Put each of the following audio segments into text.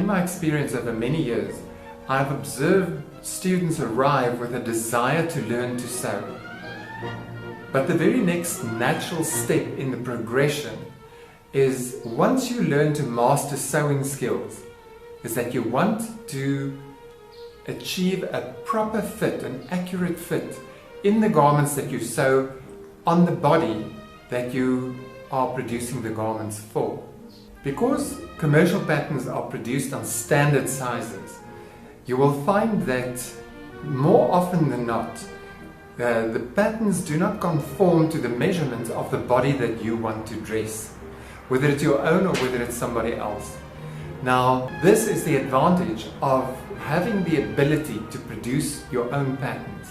in my experience over many years, I've observed students arrive with a desire to learn to sew. But the very next natural step in the progression is, once you learn to master sewing skills, is that you want to achieve a proper fit, an accurate fit in the garments that you sew on the body that you are producing the garments for. Because commercial patterns are produced on standard sizes, you will find that more often than not, the patterns do not conform to the measurements of the body that you want to dress, whether it's your own or whether it's somebody else. Now, this is the advantage of having the ability to produce your own patterns,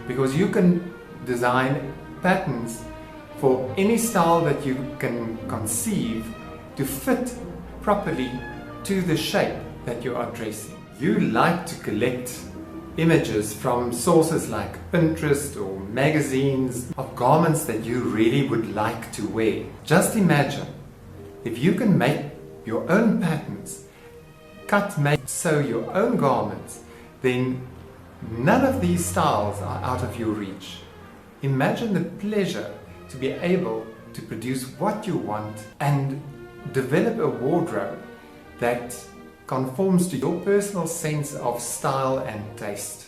because you can design patterns for any style that you can conceive to fit properly to the shape that you are dressing. You like to collect images from sources like Pinterest or magazines of garments that you really would like to wear. Just imagine if you can make your own patterns, cut, make, sew your own garments, then none of these styles are out of your reach. Imagine the pleasure to be able to produce what you want and develop a wardrobe that conforms to your personal sense of style and taste.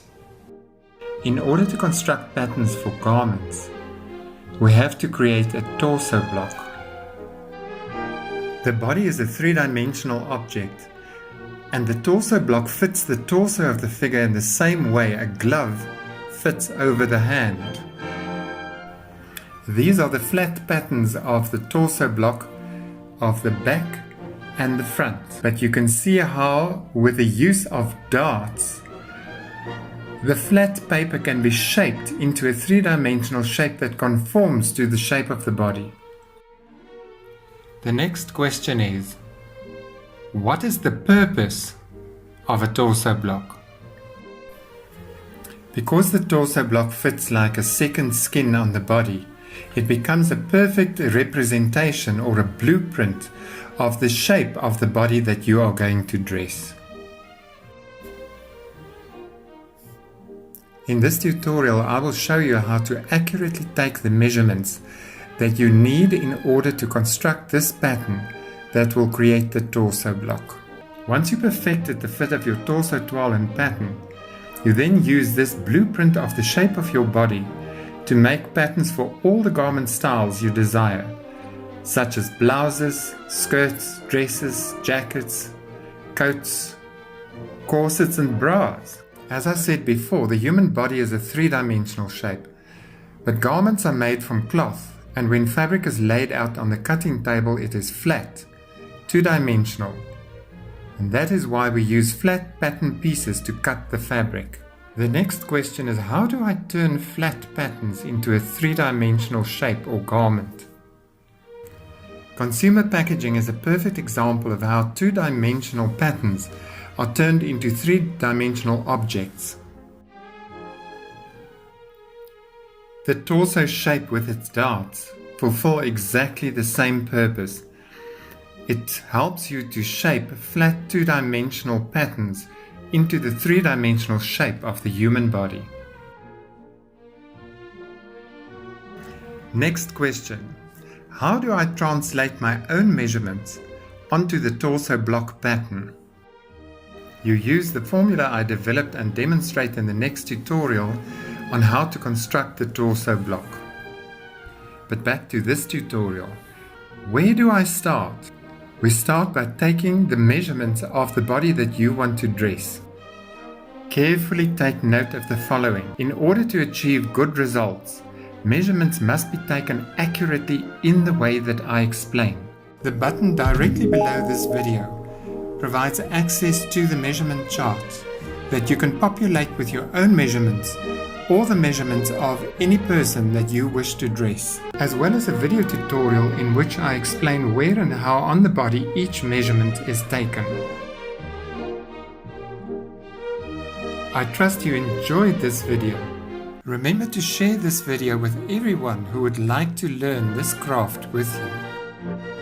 In order to construct patterns for garments, we have to create a torso block. The body is a three-dimensional object, and the torso block fits the torso of the figure in the same way a glove fits over the hand. These are the flat patterns of the torso block of the back and the front. But you can see how, with the use of darts, the flat paper can be shaped into a three-dimensional shape that conforms to the shape of the body. The next question is, what is the purpose of a torso block? Because the torso block fits like a second skin on the body, it becomes a perfect representation or a blueprint of the shape of the body that you are going to dress. In this tutorial, I will show you how to accurately take the measurements that you need in order to construct this pattern that will create the torso block. Once you perfected the fit of your torso toile and pattern, you then use this blueprint of the shape of your body to make patterns for all the garment styles you desire, such as blouses, skirts, dresses, jackets, coats, corsets and bras. As I said before, the human body is a three-dimensional shape, but garments are made from cloth, and when fabric is laid out on the cutting table, it is flat, two-dimensional, and that is why we use flat pattern pieces to cut the fabric. The next question is, how do I turn flat patterns into a three-dimensional shape or garment? Consumer packaging is a perfect example of how two-dimensional patterns are turned into three-dimensional objects. The torso shape with its darts fulfill exactly the same purpose. It helps you to shape flat two-dimensional patterns into the three-dimensional shape of the human body. Next question. How do I translate my own measurements onto the torso block pattern? You use the formula I developed and demonstrate in the next tutorial on how to construct the torso block. But back to this tutorial. Where do I start? We start by taking the measurements of the body that you want to dress. Carefully take note of the following. In order to achieve good results, measurements must be taken accurately in the way that I explain. The button directly below this video provides access to the measurement chart that you can populate with your own measurements or the measurements of any person that you wish to dress, as well as a video tutorial in which I explain where and how on the body each measurement is taken. I trust you enjoyed this video. Remember to share this video with everyone who would like to learn this craft with you.